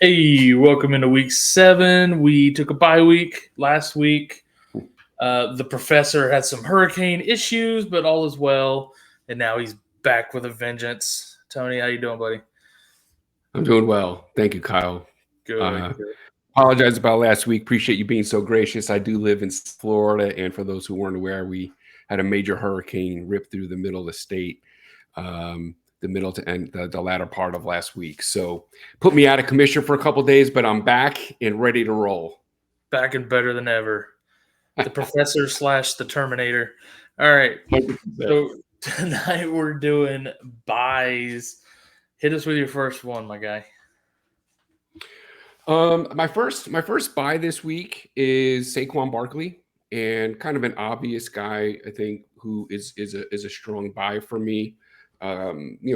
Hey, welcome into week 7. We took a bye week last week. The professor had some hurricane issues, but all is well. And now he's back with a vengeance. Tony, how you doing, buddy? I'm doing well. Thank you, Kyle. Good, Uh, good. Apologize about last week. Appreciate you being so gracious. I do live in Florida, and for those who weren't aware, we had a major hurricane rip through the middle of the state, the middle to end the latter part of last week. So put me out of commission for a couple of days, but I'm back and ready to roll. Back and better than ever. The professor slash the Terminator. All right. 100%. So tonight we're doing buys. Hit us with your first one, my guy. My first buy this week is Saquon Barkley, and kind of an obvious guy, I think, who is a strong buy for me.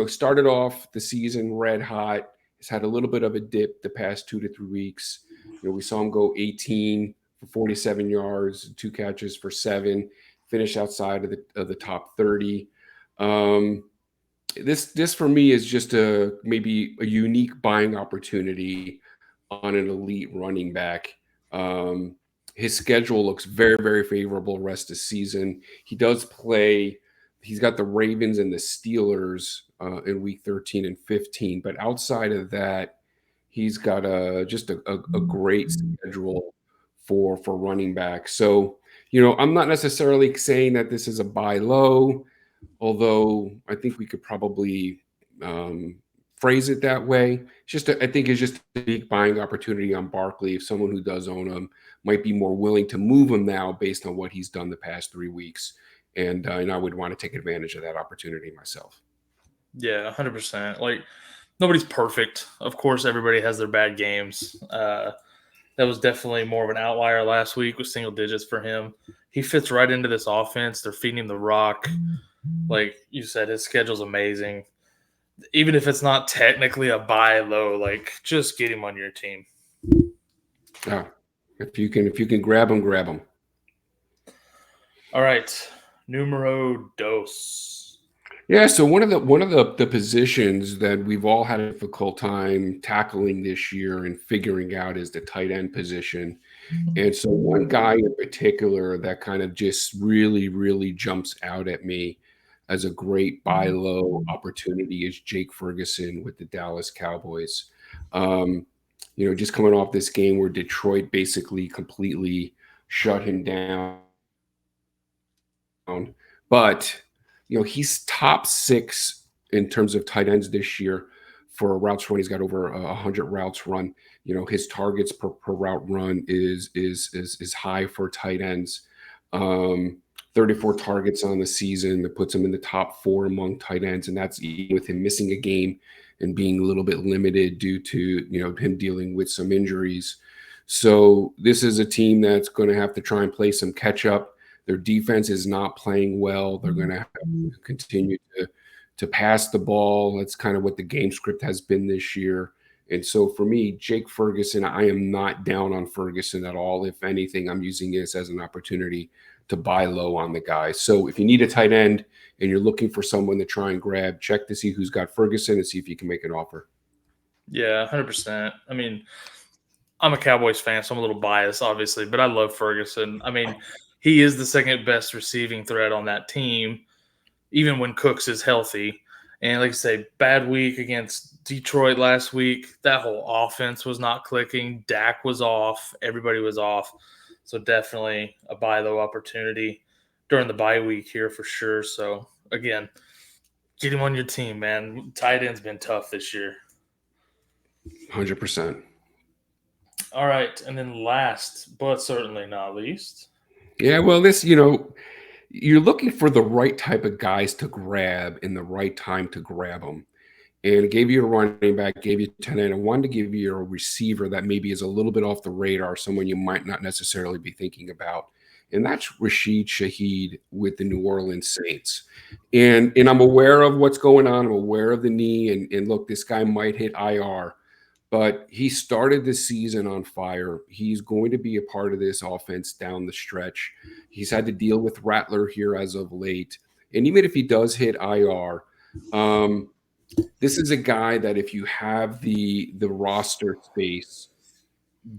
Started off the season red hot. He's had a little bit of a dip the past 2 to 3 weeks. We saw him go 18 for 47 yards, 2 catches for 7, finish outside of the top 30. Um, this for me is just maybe a unique buying opportunity on an elite running back. Um, his schedule looks very, very favorable rest of the season. He does play. He's got the Ravens and the Steelers in week 13 and 15, but outside of that, he's got just a great schedule for running back. So, I'm not necessarily saying that this is a buy low, although I think we could probably um, phrase it that way. I think it's just a big buying opportunity on Barkley. If someone who does own him might be more willing to move him now based on what he's done the past 3 weeks, and I would want to take advantage of that opportunity myself. Yeah, 100%. Like, nobody's perfect. Of course, everybody has their bad games. That was definitely more of an outlier last week with single digits for him. He fits right into this offense. They're feeding him the rock. Like you said, his schedule's amazing. Even if it's not technically a buy low, like just get him on your team. Yeah, if you can grab him, grab him. All right, numero dos. Yeah, so one of the positions that we've all had a difficult time tackling this year and figuring out is the tight end position. And so one guy in particular that kind of just really, really jumps out at me as a great buy low opportunity is Jake Ferguson with the Dallas Cowboys. Um, just coming off this game where Detroit basically completely shut him down. But he's top 6 in terms of tight ends this year for routes run. He's got over 100 routes run. His targets per route run is high for tight ends. 34 targets on the season that puts him in the top 4 among tight ends, and that's even with him missing a game and being a little bit limited due to him dealing with some injuries. So this is a team that's going to have to try and play some catch up. Their defense is not playing well. They're going to have to continue to pass the ball. That's kind of what the game script has been this year. And so for me, Jake Ferguson, I am not down on Ferguson at all. If anything, I'm using this as an opportunity to buy low on the guy. So if you need a tight end and you're looking for someone to try and grab, check to see who's got Ferguson and see if you can make an offer. Yeah, 100%. I mean, I'm a Cowboys fan, so I'm a little biased, obviously, but I love Ferguson. I mean, he is the second best receiving threat on that team, even when Cooks is healthy. And like I say, bad week against Detroit last week. That whole offense was not clicking. Dak was off. Everybody was off. So definitely a buy low opportunity during the bye week here for sure. So again, get him on your team, man. Tight end's been tough this year. 100%. All right, and then last but certainly not least. Yeah, well, you're looking for the right type of guys to grab in the right time to grab them. And it gave you a running back, gave you 10 and I wanted to give you a receiver that maybe is a little bit off the radar, someone you might not necessarily be thinking about. And that's Rashid Shaheed with the New Orleans Saints. And I'm aware of what's going on. I'm aware of the knee. And look, this guy might hit IR, but he started the season on fire. He's going to be a part of this offense down the stretch. He's had to deal with Rattler here as of late. And even if he does hit IR, This is a guy that if you have the roster space,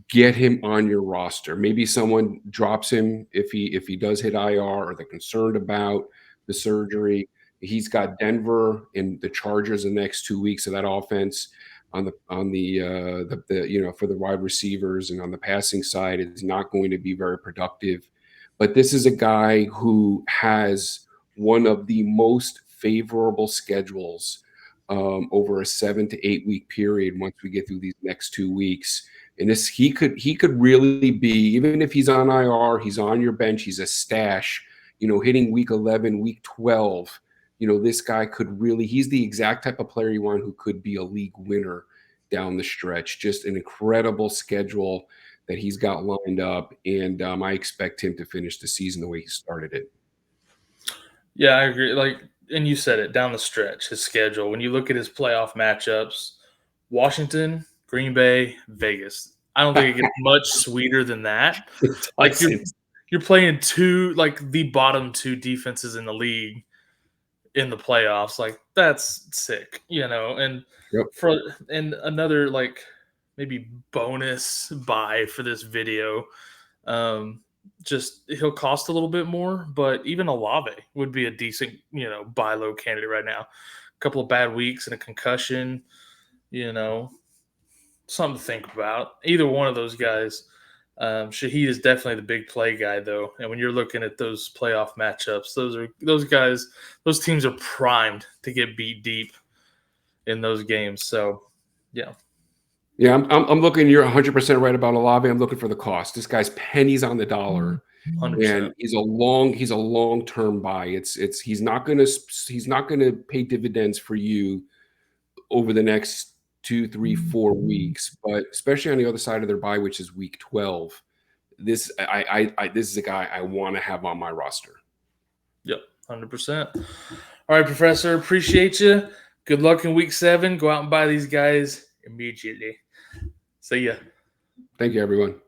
get him on your roster. Maybe someone drops him if he does hit IR or they're concerned about the surgery. He's got Denver and the Chargers in the next 2 weeks of that offense on the for the wide receivers and on the passing side is not going to be very productive. But this is a guy who has one of the most favorable schedules over a 7 to 8 week period once we get through these next 2 weeks. And this he could really be, even if he's on IR, he's on your bench, he's a stash, hitting week 11, week 12. This guy could really, he's the exact type of player you want who could be a league winner down the stretch. Just an incredible schedule that he's got lined up. And I expect him to finish the season the way he started it. Yeah, I agree. And you said it, down the stretch, his schedule. When you look at his playoff matchups, Washington, Green Bay, Vegas. I don't think it gets much sweeter than that. Like you're playing the bottom two defenses in the league in the playoffs. Like that's sick, And Yep. and another maybe bonus buy for this video. Just he'll cost a little bit more, but even Olave would be a decent, buy low candidate right now. A couple of bad weeks and a concussion, something to think about. Either one of those guys. Shaheed is definitely the big play guy, though. And when you're looking at those playoff matchups, those teams are primed to get beat deep in those games. So, yeah. Yeah, I'm looking. You're 100% right about Olave. I'm looking for the cost. This guy's pennies on the dollar, 100%. and he's a long-term buy. He's not gonna pay dividends for you over the next 2, 3, 4 weeks, but especially on the other side of their bye, which is week 12. This is a guy I want to have on my roster. Yep, 100%. All right, Professor, appreciate you. Good luck in week 7. Go out and buy these guys immediately. See ya. Thank you, everyone.